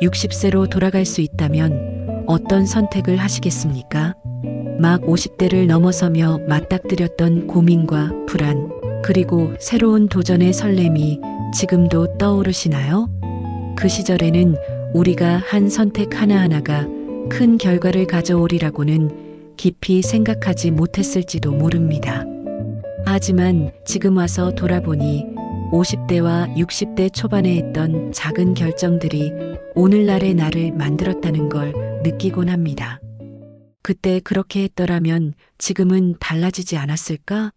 60세로 돌아갈 수 있다면 어떤 선택을 하시겠습니까? 막 50대를 넘어서며 맞닥뜨렸던 고민과 불안, 그리고 새로운 도전의 설렘이 지금도 떠오르시나요? 그 시절에는 우리가 한 선택 하나하나가 큰 결과를 가져오리라고는 깊이 생각하지 못했을지도 모릅니다. 하지만 지금 와서 돌아보니 50대와 60대 초반에 했던 작은 결정들이 오늘날의 나를 만들었다는 걸 느끼곤 합니다. 그때 그렇게 했더라면 지금은 달라지지 않았을까?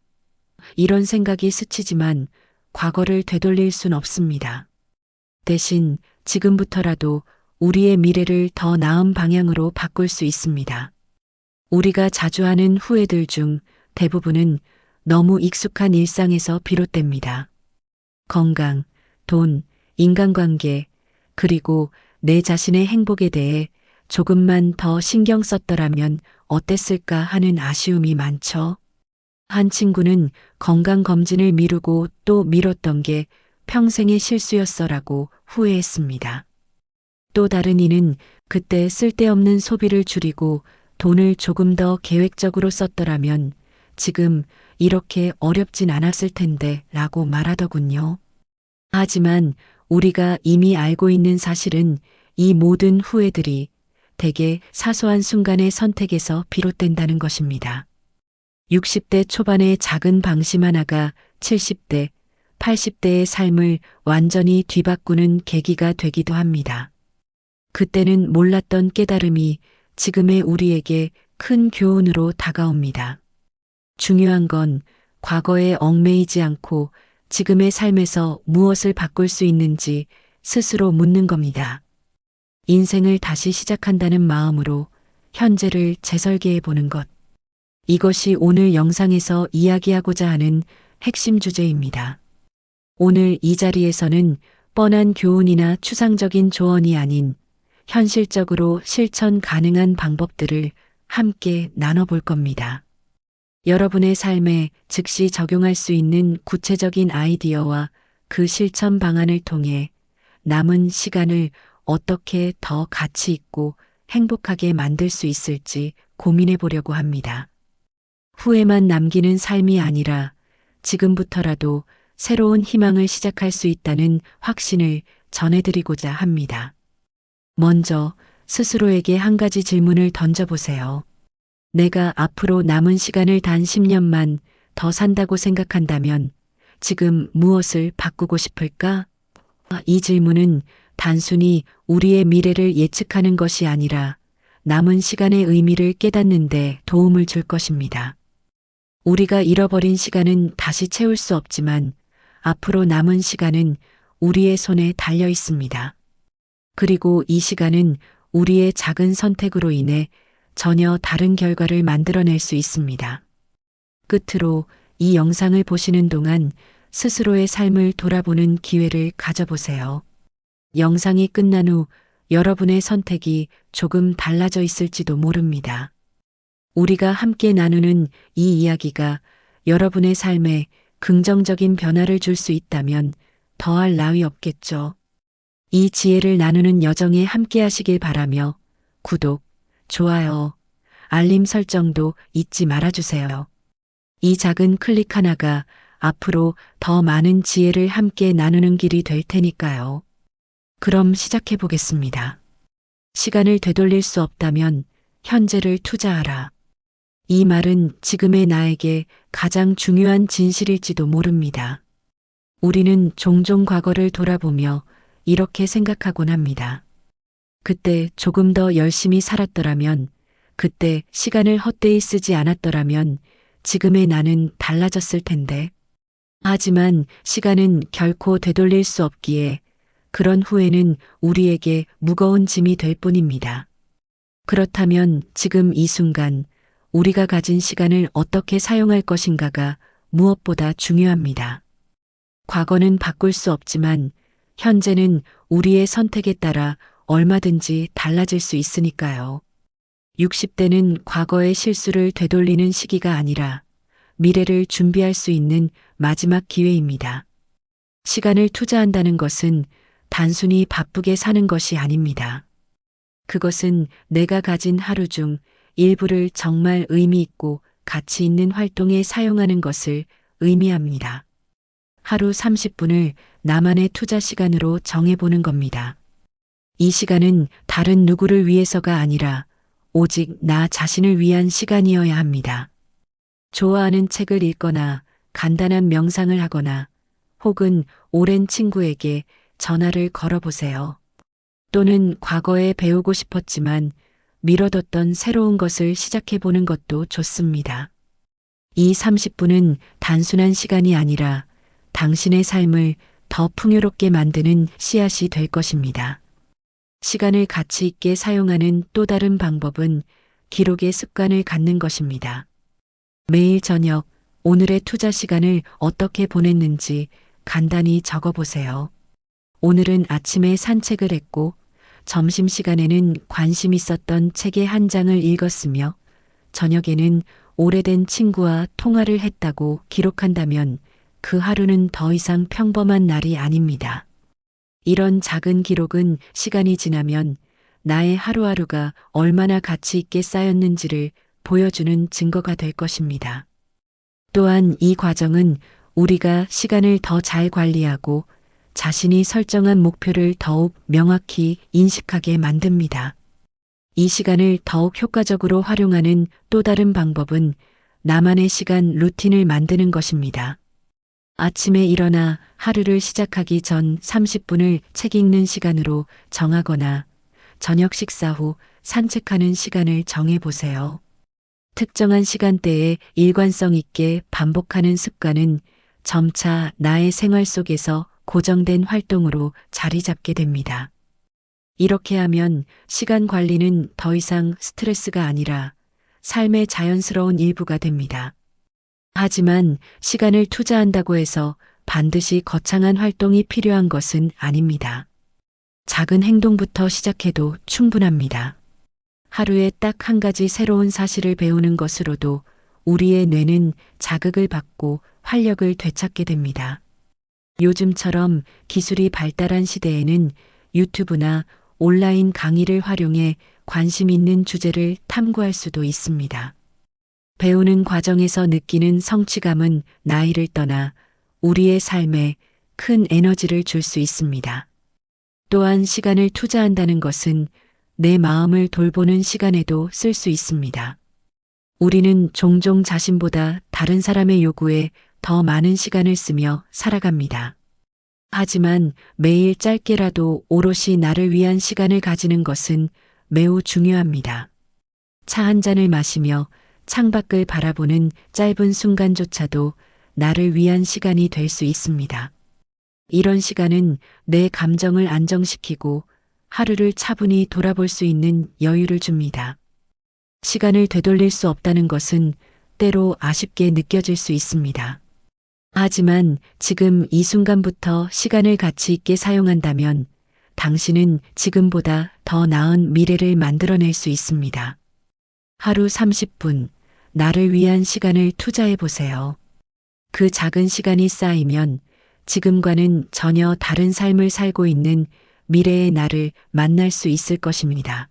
이런 생각이 스치지만 과거를 되돌릴 순 없습니다. 대신 지금부터라도 우리의 미래를 더 나은 방향으로 바꿀 수 있습니다. 우리가 자주 하는 후회들 중 대부분은 너무 익숙한 일상에서 비롯됩니다. 건강, 돈, 인간관계, 그리고 내 자신의 행복에 대해 조금만 더 신경 썼더라면 어땠을까 하는 아쉬움이 많죠. 한 친구는 건강검진을 미루고 또 미뤘던 게 평생의 실수였어라고 후회했습니다. 또 다른 이는 그때 쓸데없는 소비를 줄이고 돈을 조금 더 계획적으로 썼더라면 지금 이렇게 어렵진 않았을 텐데 라고 말하더군요. 하지만 우리가 이미 알고 있는 사실은 이 모든 후회들이 대개 사소한 순간의 선택에서 비롯된다는 것입니다. 60대 초반의 작은 방심 하나가 70대, 80대의 삶을 완전히 뒤바꾸는 계기가 되기도 합니다. 그때는 몰랐던 깨달음이 지금의 우리에게 큰 교훈으로 다가옵니다. 중요한 건 과거에 얽매이지 않고 지금의 삶에서 무엇을 바꿀 수 있는지 스스로 묻는 겁니다. 인생을 다시 시작한다는 마음으로 현재를 재설계해 보는 것. 이것이 오늘 영상에서 이야기하고자 하는 핵심 주제입니다. 오늘 이 자리에서는 뻔한 교훈이나 추상적인 조언이 아닌 현실적으로 실천 가능한 방법들을 함께 나눠볼 겁니다. 여러분의 삶에 즉시 적용할 수 있는 구체적인 아이디어와 그 실천 방안을 통해 남은 시간을 어떻게 더 가치 있고 행복하게 만들 수 있을지 고민해 보려고 합니다. 후회만 남기는 삶이 아니라 지금부터라도 새로운 희망을 시작할 수 있다는 확신을 전해드리고자 합니다. 먼저 스스로에게 한 가지 질문을 던져보세요. 내가 앞으로 남은 시간을 단 10년만 더 산다고 생각한다면 지금 무엇을 바꾸고 싶을까? 이 질문은 단순히 우리의 미래를 예측하는 것이 아니라 남은 시간의 의미를 깨닫는 데 도움을 줄 것입니다. 우리가 잃어버린 시간은 다시 채울 수 없지만 앞으로 남은 시간은 우리의 손에 달려 있습니다. 그리고 이 시간은 우리의 작은 선택으로 인해 전혀 다른 결과를 만들어낼 수 있습니다. 끝으로 이 영상을 보시는 동안 스스로의 삶을 돌아보는 기회를 가져보세요. 영상이 끝난 후 여러분의 선택이 조금 달라져 있을지도 모릅니다. 우리가 함께 나누는 이 이야기가 여러분의 삶에 긍정적인 변화를 줄 수 있다면 더할 나위 없겠죠. 이 지혜를 나누는 여정에 함께 하시길 바라며 구독, 좋아요, 알림 설정도 잊지 말아주세요. 이 작은 클릭 하나가 앞으로 더 많은 지혜를 함께 나누는 길이 될 테니까요. 그럼 시작해 보겠습니다. 시간을 되돌릴 수 없다면 현재를 투자하라. 이 말은 지금의 나에게 가장 중요한 진실일지도 모릅니다. 우리는 종종 과거를 돌아보며 이렇게 생각하곤 합니다. 그때 조금 더 열심히 살았더라면, 그때 시간을 헛되이 쓰지 않았더라면 지금의 나는 달라졌을 텐데. 하지만 시간은 결코 되돌릴 수 없기에 그런 후회는 우리에게 무거운 짐이 될 뿐입니다. 그렇다면 지금 이 순간 우리가 가진 시간을 어떻게 사용할 것인가가 무엇보다 중요합니다. 과거는 바꿀 수 없지만 현재는 우리의 선택에 따라 얼마든지 달라질 수 있으니까요. 60대는 과거의 실수를 되돌리는 시기가 아니라 미래를 준비할 수 있는 마지막 기회입니다. 시간을 투자한다는 것은 단순히 바쁘게 사는 것이 아닙니다. 그것은 내가 가진 하루 중 일부를 정말 의미 있고 가치 있는 활동에 사용하는 것을 의미합니다. 하루 30분을 나만의 투자 시간으로 정해보는 겁니다. 이 시간은 다른 누구를 위해서가 아니라 오직 나 자신을 위한 시간이어야 합니다. 좋아하는 책을 읽거나 간단한 명상을 하거나 혹은 오랜 친구에게 전화를 걸어보세요. 또는 과거에 배우고 싶었지만 미뤄뒀던 새로운 것을 시작해보는 것도 좋습니다. 이 30분은 단순한 시간이 아니라 당신의 삶을 더 풍요롭게 만드는 씨앗이 될 것입니다. 시간을 가치 있게 사용하는 또 다른 방법은 기록의 습관을 갖는 것입니다. 매일 저녁 오늘의 투자 시간을 어떻게 보냈는지 간단히 적어보세요. 오늘은 아침에 산책을 했고 점심시간에는 관심 있었던 책의 한 장을 읽었으며 저녁에는 오래된 친구와 통화를 했다고 기록한다면 그 하루는 더 이상 평범한 날이 아닙니다. 이런 작은 기록은 시간이 지나면 나의 하루하루가 얼마나 가치 있게 쌓였는지를 보여주는 증거가 될 것입니다. 또한 이 과정은 우리가 시간을 더 잘 관리하고 자신이 설정한 목표를 더욱 명확히 인식하게 만듭니다. 이 시간을 더욱 효과적으로 활용하는 또 다른 방법은 나만의 시간 루틴을 만드는 것입니다. 아침에 일어나 하루를 시작하기 전 30분을 책 읽는 시간으로 정하거나 저녁 식사 후 산책하는 시간을 정해보세요. 특정한 시간대에 일관성 있게 반복하는 습관은 점차 나의 생활 속에서 고정된 활동으로 자리 잡게 됩니다. 이렇게 하면 시간 관리는 더 이상 스트레스가 아니라 삶의 자연스러운 일부가 됩니다. 하지만 시간을 투자한다고 해서 반드시 거창한 활동이 필요한 것은 아닙니다. 작은 행동부터 시작해도 충분합니다. 하루에 딱 한 가지 새로운 사실을 배우는 것으로도 우리의 뇌는 자극을 받고 활력을 되찾게 됩니다. 요즘처럼 기술이 발달한 시대에는 유튜브나 온라인 강의를 활용해 관심 있는 주제를 탐구할 수도 있습니다. 배우는 과정에서 느끼는 성취감은 나이를 떠나 우리의 삶에 큰 에너지를 줄 수 있습니다. 또한 시간을 투자한다는 것은 내 마음을 돌보는 시간에도 쓸 수 있습니다. 우리는 종종 자신보다 다른 사람의 요구에 더 많은 시간을 쓰며 살아갑니다. 하지만 매일 짧게라도 오롯이 나를 위한 시간을 가지는 것은 매우 중요합니다. 차 한 잔을 마시며 창밖을 바라보는 짧은 순간조차도 나를 위한 시간이 될 수 있습니다. 이런 시간은 내 감정을 안정시키고 하루를 차분히 돌아볼 수 있는 여유를 줍니다. 시간을 되돌릴 수 없다는 것은 때로 아쉽게 느껴질 수 있습니다. 하지만 지금 이 순간부터 시간을 가치 있게 사용한다면 당신은 지금보다 더 나은 미래를 만들어낼 수 있습니다. 하루 30분, 나를 위한 시간을 투자해 보세요. 그 작은 시간이 쌓이면 지금과는 전혀 다른 삶을 살고 있는 미래의 나를 만날 수 있을 것입니다.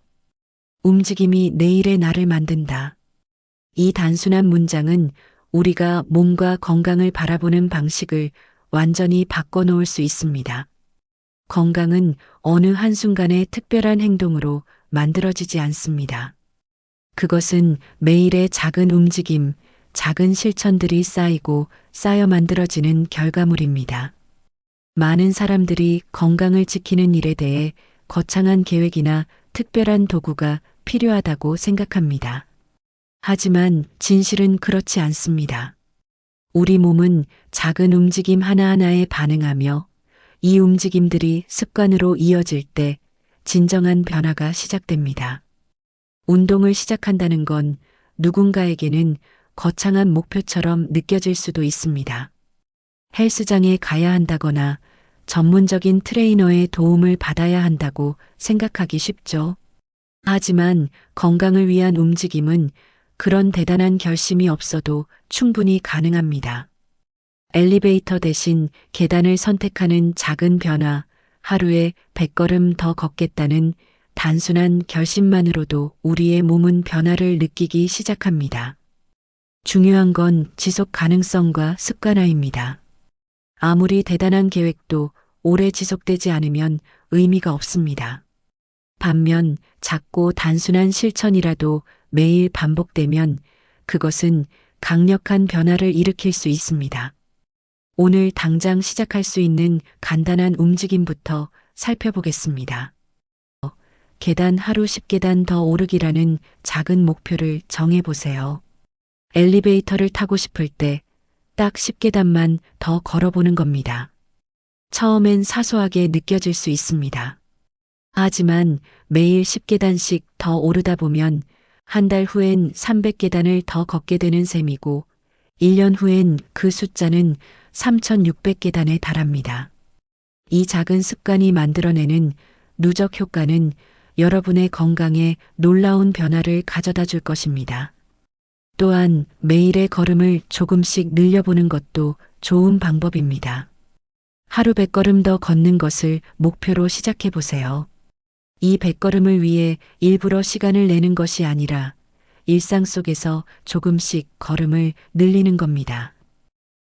움직임이 내일의 나를 만든다. 이 단순한 문장은 우리가 몸과 건강을 바라보는 방식을 완전히 바꿔놓을 수 있습니다. 건강은 어느 한순간의 특별한 행동으로 만들어지지 않습니다. 그것은 매일의 작은 움직임, 작은 실천들이 쌓이고 쌓여 만들어지는 결과물입니다. 많은 사람들이 건강을 지키는 일에 대해 거창한 계획이나 특별한 도구가 필요하다고 생각합니다. 하지만 진실은 그렇지 않습니다. 우리 몸은 작은 움직임 하나하나에 반응하며 이 움직임들이 습관으로 이어질 때 진정한 변화가 시작됩니다. 운동을 시작한다는 건 누군가에게는 거창한 목표처럼 느껴질 수도 있습니다. 헬스장에 가야 한다거나 전문적인 트레이너의 도움을 받아야 한다고 생각하기 쉽죠. 하지만 건강을 위한 움직임은 그런 대단한 결심이 없어도 충분히 가능합니다. 엘리베이터 대신 계단을 선택하는 작은 변화, 하루에 100걸음 더 걷겠다는 단순한 결심만으로도 우리의 몸은 변화를 느끼기 시작합니다. 중요한 건 지속 가능성과 습관화입니다. 아무리 대단한 계획도 오래 지속되지 않으면 의미가 없습니다. 반면 작고 단순한 실천이라도 매일 반복되면 그것은 강력한 변화를 일으킬 수 있습니다. 오늘 당장 시작할 수 있는 간단한 움직임부터 살펴보겠습니다. 계단 하루 10계단 더 오르기라는 작은 목표를 정해보세요. 엘리베이터를 타고 싶을 때 딱 10계단만 더 걸어보는 겁니다. 처음엔 사소하게 느껴질 수 있습니다. 하지만 매일 10계단씩 더 오르다 보면 한 달 후엔 300계단을 더 걷게 되는 셈이고 1년 후엔 그 숫자는 3,600계단에 달합니다. 이 작은 습관이 만들어내는 누적 효과는 여러분의 건강에 놀라운 변화를 가져다 줄 것입니다. 또한 매일의 걸음을 조금씩 늘려보는 것도 좋은 방법입니다. 하루 100걸음 더 걷는 것을 목표로 시작해 보세요. 이 100걸음을 위해 일부러 시간을 내는 것이 아니라 일상 속에서 조금씩 걸음을 늘리는 겁니다.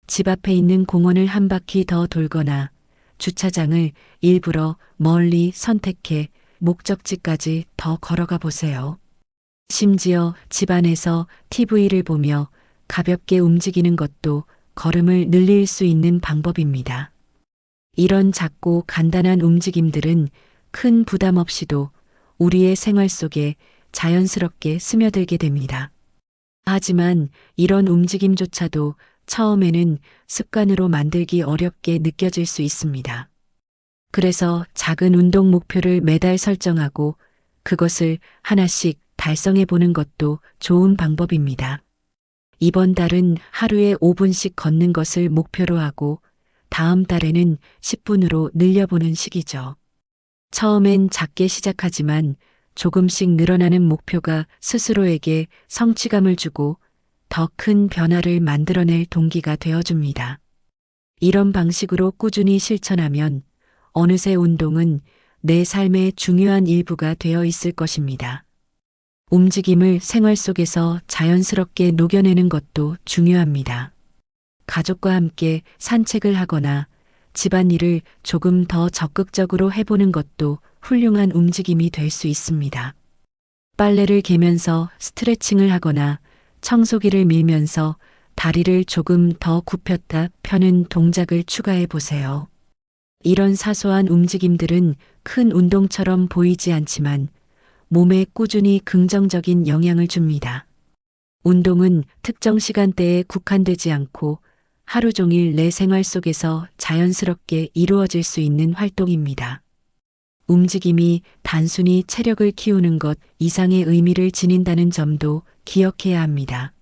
집 앞에 있는 공원을 한 바퀴 더 돌거나 주차장을 일부러 멀리 선택해 목적지까지 더 걸어가 보세요. 심지어 집 안에서 TV를 보며 가볍게 움직이는 것도 걸음을 늘릴 수 있는 방법입니다. 이런 작고 간단한 움직임들은 큰 부담 없이도 우리의 생활 속에 자연스럽게 스며들게 됩니다. 하지만 이런 움직임조차도 처음에는 습관으로 만들기 어렵게 느껴질 수 있습니다. 그래서 작은 운동 목표를 매달 설정하고 그것을 하나씩 달성해 보는 것도 좋은 방법입니다. 이번 달은 하루에 5분씩 걷는 것을 목표로 하고 다음 달에는 10분으로 늘려보는 시기죠. 처음엔 작게 시작하지만 조금씩 늘어나는 목표가 스스로에게 성취감을 주고 더 큰 변화를 만들어낼 동기가 되어줍니다. 이런 방식으로 꾸준히 실천하면 어느새 운동은 내 삶의 중요한 일부가 되어 있을 것입니다. 움직임을 생활 속에서 자연스럽게 녹여내는 것도 중요합니다. 가족과 함께 산책을 하거나 집안일을 조금 더 적극적으로 해보는 것도 훌륭한 움직임이 될 수 있습니다. 빨래를 개면서 스트레칭을 하거나 청소기를 밀면서 다리를 조금 더 굽혔다 펴는 동작을 추가해 보세요. 이런 사소한 움직임들은 큰 운동처럼 보이지 않지만 몸에 꾸준히 긍정적인 영향을 줍니다. 운동은 특정 시간대에 국한되지 않고 하루 종일 내 생활 속에서 자연스럽게 이루어질 수 있는 활동입니다. 움직임이 단순히 체력을 키우는 것 이상의 의미를 지닌다는 점도 기억해야 합니다.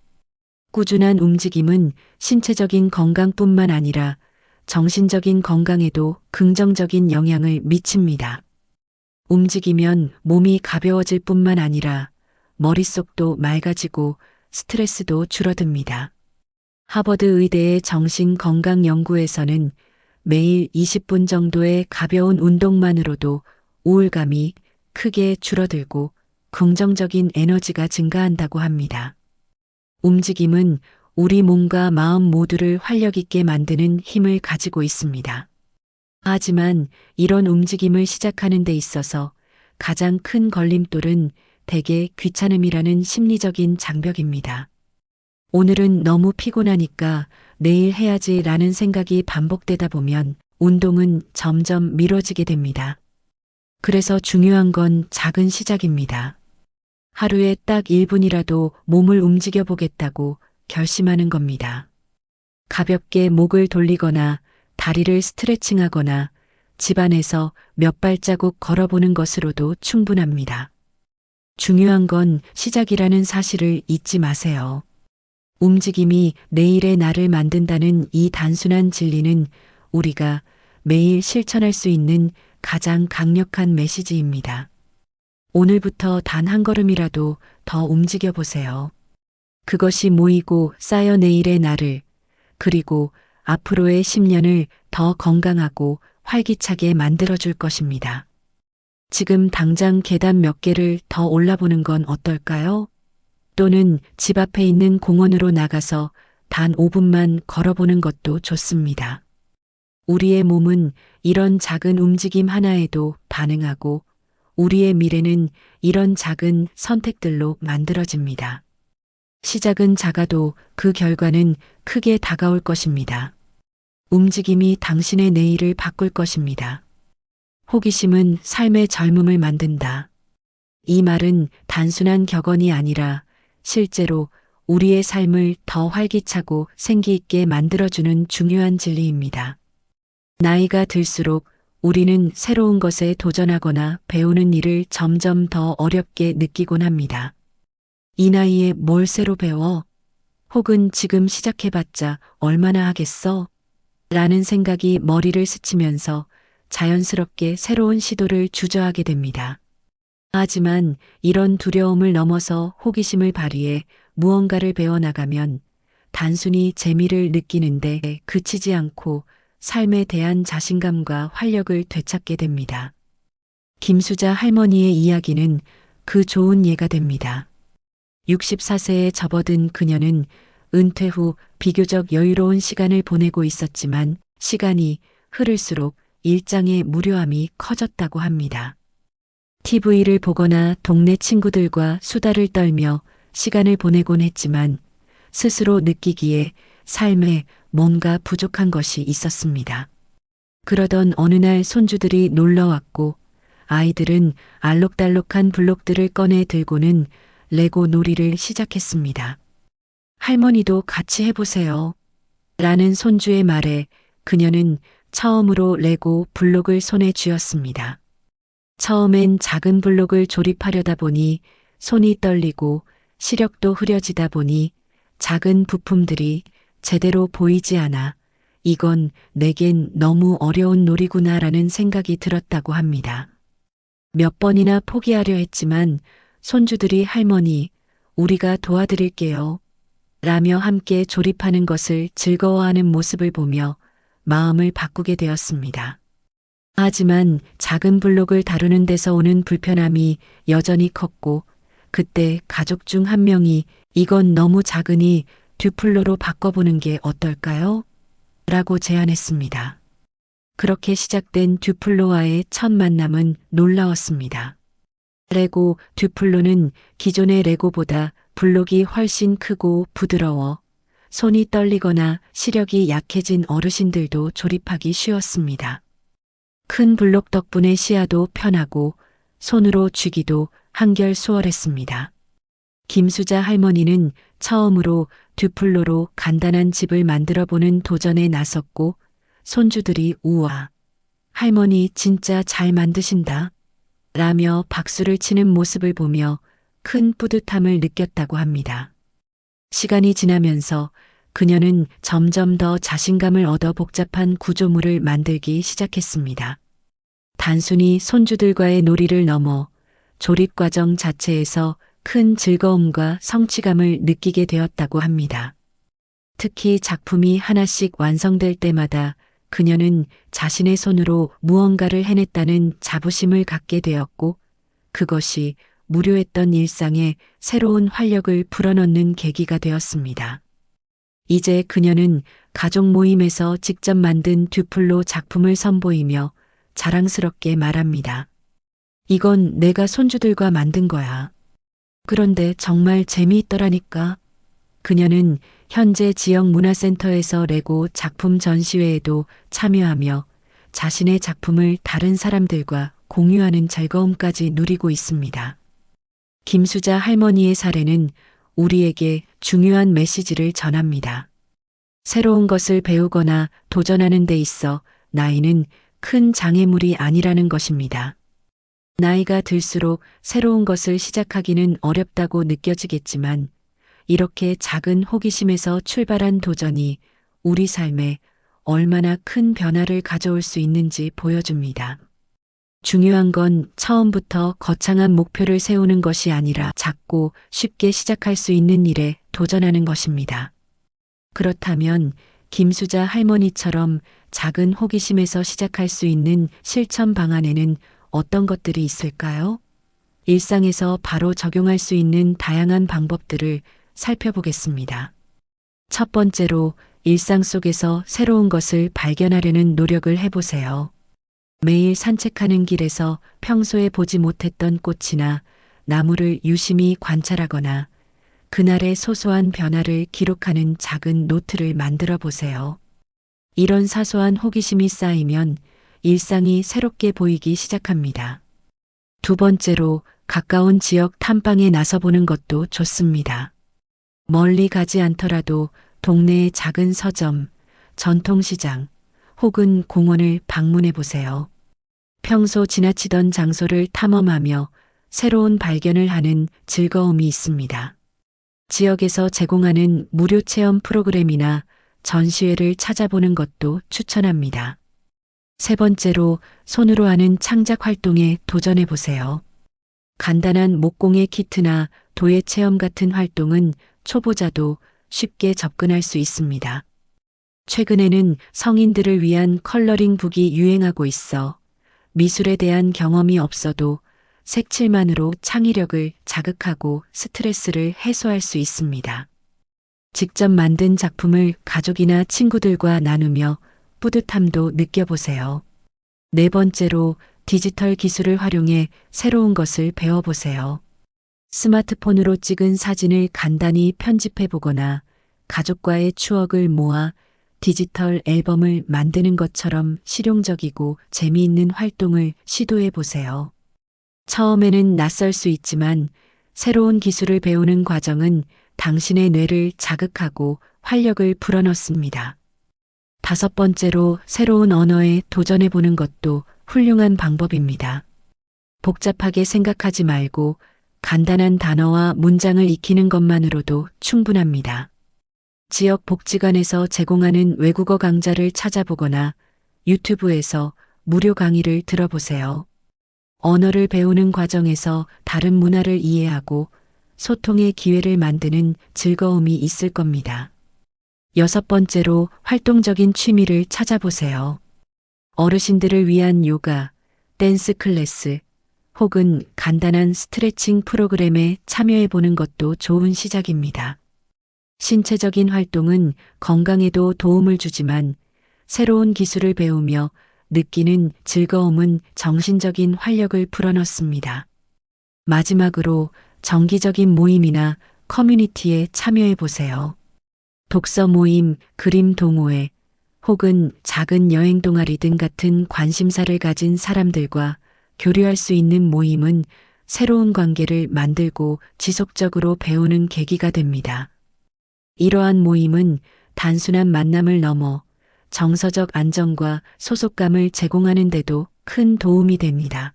꾸준한 움직임은 신체적인 건강뿐만 아니라 정신적인 건강에도 긍정적인 영향을 미칩니다. 움직이면 몸이 가벼워질 뿐만 아니라 머릿속도 맑아지고 스트레스도 줄어듭니다. 하버드 의대의 정신건강연구에서는 매일 20분 정도의 가벼운 운동만으로도 우울감이 크게 줄어들고 긍정적인 에너지가 증가한다고 합니다. 움직임은 우리 몸과 마음 모두를 활력 있게 만드는 힘을 가지고 있습니다. 하지만 이런 움직임을 시작하는 데 있어서 가장 큰 걸림돌은 대개 귀찮음이라는 심리적인 장벽입니다. 오늘은 너무 피곤하니까 내일 해야지라는 생각이 반복되다 보면 운동은 점점 미뤄지게 됩니다. 그래서 중요한 건 작은 시작입니다. 하루에 딱 1분이라도 몸을 움직여 보겠다고 결심하는 겁니다. 가볍게 목을 돌리거나 다리를 스트레칭하거나 집안에서 몇 발자국 걸어보는 것으로도 충분합니다. 중요한 건 시작이라는 사실을 잊지 마세요. 움직임이 내일의 나를 만든다는 이 단순한 진리는 우리가 매일 실천할 수 있는 가장 강력한 메시지입니다. 오늘부터 단 한 걸음이라도 더 움직여 보세요. 그것이 모이고 쌓여 내일의 나를, 그리고 앞으로의 10년을 더 건강하고 활기차게 만들어줄 것입니다. 지금 당장 계단 몇 개를 더 올라보는 건 어떨까요? 또는 집 앞에 있는 공원으로 나가서 단 5분만 걸어보는 것도 좋습니다. 우리의 몸은 이런 작은 움직임 하나에도 반응하고 우리의 미래는 이런 작은 선택들로 만들어집니다. 시작은 작아도 그 결과는 크게 다가올 것입니다. 움직임이 당신의 내일을 바꿀 것입니다. 호기심은 삶의 젊음을 만든다. 이 말은 단순한 격언이 아니라 실제로 우리의 삶을 더 활기차고 생기 있게 만들어주는 중요한 진리입니다. 나이가 들수록 우리는 새로운 것에 도전하거나 배우는 일을 점점 더 어렵게 느끼곤 합니다. 이 나이에 뭘 새로 배워? 혹은 지금 시작해봤자 얼마나 하겠어? 라는 생각이 머리를 스치면서 자연스럽게 새로운 시도를 주저하게 됩니다. 하지만 이런 두려움을 넘어서 호기심을 발휘해 무언가를 배워나가면 단순히 재미를 느끼는데 그치지 않고 삶에 대한 자신감과 활력을 되찾게 됩니다. 김수자 할머니의 이야기는 그 좋은 예가 됩니다. 64세에 접어든 그녀는 은퇴 후 비교적 여유로운 시간을 보내고 있었지만 시간이 흐를수록 일상의 무료함이 커졌다고 합니다. TV를 보거나 동네 친구들과 수다를 떨며 시간을 보내곤 했지만 스스로 느끼기에 삶에 뭔가 부족한 것이 있었습니다. 그러던 어느 날 손주들이 놀러 왔고 아이들은 알록달록한 블록들을 꺼내 들고는 레고 놀이를 시작했습니다. 할머니도 같이 해보세요. 라는 손주의 말에 그녀는 처음으로 레고 블록을 손에 쥐었습니다. 처음엔 작은 블록을 조립하려다 보니 손이 떨리고 시력도 흐려지다 보니 작은 부품들이 제대로 보이지 않아 이건 내겐 너무 어려운 놀이구나라는 생각이 들었다고 합니다. 몇 번이나 포기하려 했지만 손주들이 할머니, 우리가 도와드릴게요. 라며 함께 조립하는 것을 즐거워하는 모습을 보며 마음을 바꾸게 되었습니다. 하지만 작은 블록을 다루는 데서 오는 불편함이 여전히 컸고 그때 가족 중 한 명이 이건 너무 작으니 듀플로로 바꿔보는 게 어떨까요? 라고 제안했습니다. 그렇게 시작된 듀플로와의 첫 만남은 놀라웠습니다. 레고 듀플로는 기존의 레고보다 블록이 훨씬 크고 부드러워 손이 떨리거나 시력이 약해진 어르신들도 조립하기 쉬웠습니다. 큰 블록 덕분에 시야도 편하고 손으로 쥐기도 한결 수월했습니다. 김수자 할머니는 처음으로 듀플로로 간단한 집을 만들어 보는 도전에 나섰고 손주들이 우와, 할머니 진짜 잘 만드신다. 라며 박수를 치는 모습을 보며 큰 뿌듯함을 느꼈다고 합니다. 시간이 지나면서 그녀는 점점 더 자신감을 얻어 복잡한 구조물을 만들기 시작했습니다. 단순히 손주들과의 놀이를 넘어 조립 과정 자체에서 큰 즐거움과 성취감을 느끼게 되었다고 합니다. 특히 작품이 하나씩 완성될 때마다 그녀는 자신의 손으로 무언가를 해냈다는 자부심을 갖게 되었고 그것이 무료했던 일상에 새로운 활력을 불어넣는 계기가 되었습니다. 이제 그녀는 가족 모임에서 직접 만든 듀플로 작품을 선보이며 자랑스럽게 말합니다. 이건 내가 손주들과 만든 거야. 그런데 정말 재미있더라니까. 그녀는 현재 지역 문화센터에서 레고 작품 전시회에도 참여하며 자신의 작품을 다른 사람들과 공유하는 즐거움까지 누리고 있습니다. 김수자 할머니의 사례는 우리에게 중요한 메시지를 전합니다. 새로운 것을 배우거나 도전하는 데 있어 나이는 큰 장애물이 아니라는 것입니다. 나이가 들수록 새로운 것을 시작하기는 어렵다고 느껴지겠지만 이렇게 작은 호기심에서 출발한 도전이 우리 삶에 얼마나 큰 변화를 가져올 수 있는지 보여줍니다. 중요한 건 처음부터 거창한 목표를 세우는 것이 아니라 작고 쉽게 시작할 수 있는 일에 도전하는 것입니다. 그렇다면 김수자 할머니처럼 작은 호기심에서 시작할 수 있는 실천 방안에는 어떤 것들이 있을까요? 일상에서 바로 적용할 수 있는 다양한 방법들을 살펴보겠습니다. 첫 번째로 일상 속에서 새로운 것을 발견하려는 노력을 해보세요. 매일 산책하는 길에서 평소에 보지 못했던 꽃이나 나무를 유심히 관찰하거나 그날의 소소한 변화를 기록하는 작은 노트를 만들어 보세요. 이런 사소한 호기심이 쌓이면 일상이 새롭게 보이기 시작합니다. 두 번째로 가까운 지역 탐방에 나서보는 것도 좋습니다. 멀리 가지 않더라도 동네의 작은 서점, 전통시장 혹은 공원을 방문해 보세요. 평소 지나치던 장소를 탐험하며 새로운 발견을 하는 즐거움이 있습니다. 지역에서 제공하는 무료 체험 프로그램이나 전시회를 찾아보는 것도 추천합니다. 세 번째로 손으로 하는 창작 활동에 도전해 보세요. 간단한 목공예 키트나 도예 체험 같은 활동은 초보자도 쉽게 접근할 수 있습니다. 최근에는 성인들을 위한 컬러링 북이 유행하고 있어 미술에 대한 경험이 없어도 색칠만으로 창의력을 자극하고 스트레스를 해소할 수 있습니다. 직접 만든 작품을 가족이나 친구들과 나누며 뿌듯함도 느껴보세요. 네 번째로 디지털 기술을 활용해 새로운 것을 배워보세요. 스마트폰으로 찍은 사진을 간단히 편집해 보거나 가족과의 추억을 모아 디지털 앨범을 만드는 것처럼 실용적이고 재미있는 활동을 시도해 보세요. 처음에는 낯설 수 있지만 새로운 기술을 배우는 과정은 당신의 뇌를 자극하고 활력을 불어넣습니다. 다섯 번째로 새로운 언어에 도전해 보는 것도 훌륭한 방법입니다. 복잡하게 생각하지 말고 간단한 단어와 문장을 익히는 것만으로도 충분합니다. 지역 복지관에서 제공하는 외국어 강좌를 찾아보거나 유튜브에서 무료 강의를 들어보세요. 언어를 배우는 과정에서 다른 문화를 이해하고 소통의 기회를 만드는 즐거움이 있을 겁니다. 여섯 번째로 활동적인 취미를 찾아보세요. 어르신들을 위한 요가, 댄스 클래스, 혹은 간단한 스트레칭 프로그램에 참여해 보는 것도 좋은 시작입니다. 신체적인 활동은 건강에도 도움을 주지만 새로운 기술을 배우며 느끼는 즐거움은 정신적인 활력을 불어넣습니다. 마지막으로 정기적인 모임이나 커뮤니티에 참여해 보세요. 독서 모임, 그림 동호회, 혹은 작은 여행 동아리 등 같은 관심사를 가진 사람들과 교류할 수 있는 모임은 새로운 관계를 만들고 지속적으로 배우는 계기가 됩니다. 이러한 모임은 단순한 만남을 넘어 정서적 안정과 소속감을 제공하는 데도 큰 도움이 됩니다.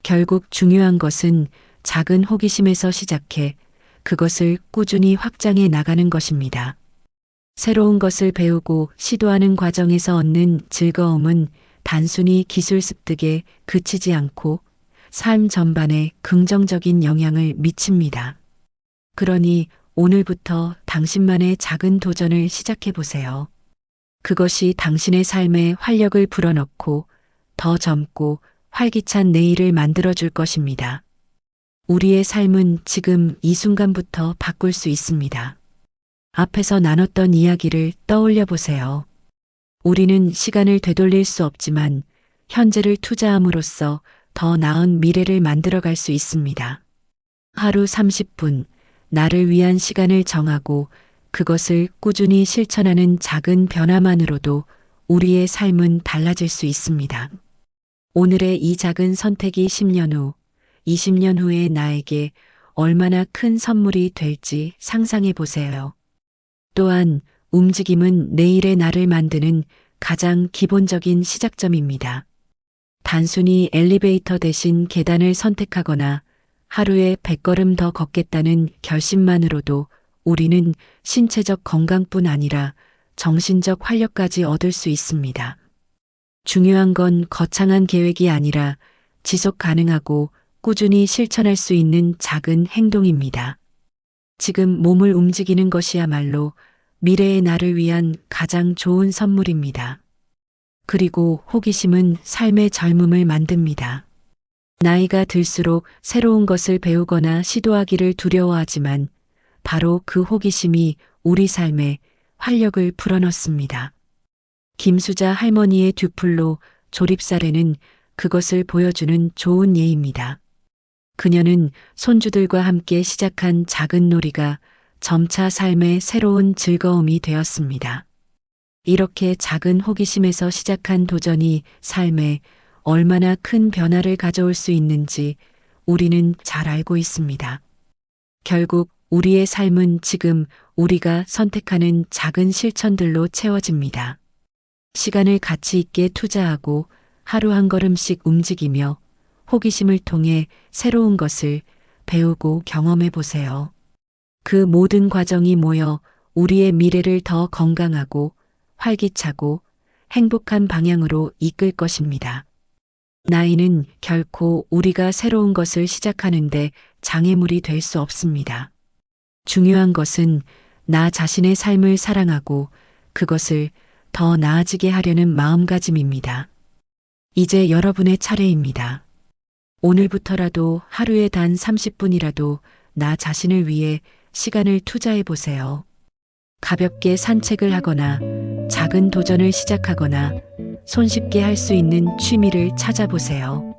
결국 중요한 것은 작은 호기심에서 시작해 그것을 꾸준히 확장해 나가는 것입니다. 새로운 것을 배우고 시도하는 과정에서 얻는 즐거움은 단순히 기술 습득에 그치지 않고 삶 전반에 긍정적인 영향을 미칩니다. 그러니 오늘부터 당신만의 작은 도전을 시작해 보세요. 그것이 당신의 삶에 활력을 불어넣고 더 젊고 활기찬 내일을 만들어줄 것입니다. 우리의 삶은 지금 이 순간부터 바꿀 수 있습니다. 앞에서 나눴던 이야기를 떠올려 보세요. 우리는 시간을 되돌릴 수 없지만 현재를 투자함으로써 더 나은 미래를 만들어갈 수 있습니다. 하루 30분, 나를 위한 시간을 정하고 그것을 꾸준히 실천하는 작은 변화만으로도 우리의 삶은 달라질 수 있습니다. 오늘의 이 작은 선택이 10년 후, 20년 후의 나에게 얼마나 큰 선물이 될지 상상해 보세요. 또한 움직임은 내일의 나를 만드는 가장 기본적인 시작점입니다. 단순히 엘리베이터 대신 계단을 선택하거나 하루에 100걸음 더 걷겠다는 결심만으로도 우리는 신체적 건강뿐 아니라 정신적 활력까지 얻을 수 있습니다. 중요한 건 거창한 계획이 아니라 지속 가능하고 꾸준히 실천할 수 있는 작은 행동입니다. 지금 몸을 움직이는 것이야말로 미래의 나를 위한 가장 좋은 선물입니다. 그리고 호기심은 삶의 젊음을 만듭니다. 나이가 들수록 새로운 것을 배우거나 시도하기를 두려워하지만 바로 그 호기심이 우리 삶에 활력을 불어넣습니다. 김수자 할머니의 듀플로 조립사례는 그것을 보여주는 좋은 예입니다. 그녀는 손주들과 함께 시작한 작은 놀이가 점차 삶의 새로운 즐거움이 되었습니다. 이렇게 작은 호기심에서 시작한 도전이 삶에 얼마나 큰 변화를 가져올 수 있는지 우리는 잘 알고 있습니다. 결국 우리의 삶은 지금 우리가 선택하는 작은 실천들로 채워집니다. 시간을 가치 있게 투자하고 하루 한 걸음씩 움직이며 호기심을 통해 새로운 것을 배우고 경험해 보세요. 그 모든 과정이 모여 우리의 미래를 더 건강하고 활기차고 행복한 방향으로 이끌 것입니다. 나이는 결코 우리가 새로운 것을 시작하는데 장애물이 될 수 없습니다. 중요한 것은 나 자신의 삶을 사랑하고 그것을 더 나아지게 하려는 마음가짐입니다. 이제 여러분의 차례입니다. 오늘부터라도 하루에 단 30분이라도 나 자신을 위해 시간을 투자해 보세요. 가볍게 산책을 하거나 작은 도전을 시작하거나 손쉽게 할 수 있는 취미를 찾아보세요.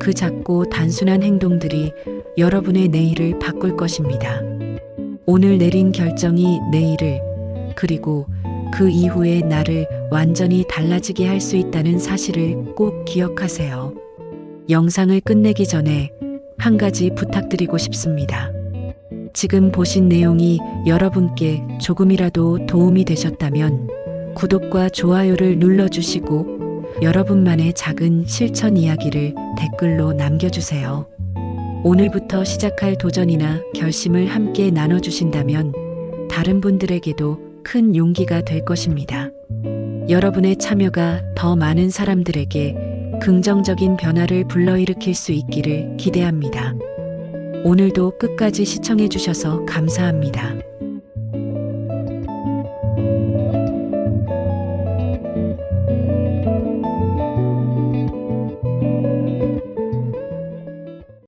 그 작고 단순한 행동들이 여러분의 내일을 바꿀 것입니다. 오늘 내린 결정이 내일을 그리고 그 이후의 나를 완전히 달라지게 할 수 있다는 사실을 꼭 기억하세요. 영상을 끝내기 전에 한 가지 부탁드리고 싶습니다. 지금 보신 내용이 여러분께 조금이라도 도움이 되셨다면 구독과 좋아요를 눌러주시고 여러분만의 작은 실천 이야기를 댓글로 남겨주세요. 오늘부터 시작할 도전이나 결심을 함께 나눠주신다면 다른 분들에게도 큰 용기가 될 것입니다. 여러분의 참여가 더 많은 사람들에게 긍정적인 변화를 불러일으킬 수 있기를 기대합니다. 오늘도 끝까지 시청해 주셔서 감사합니다.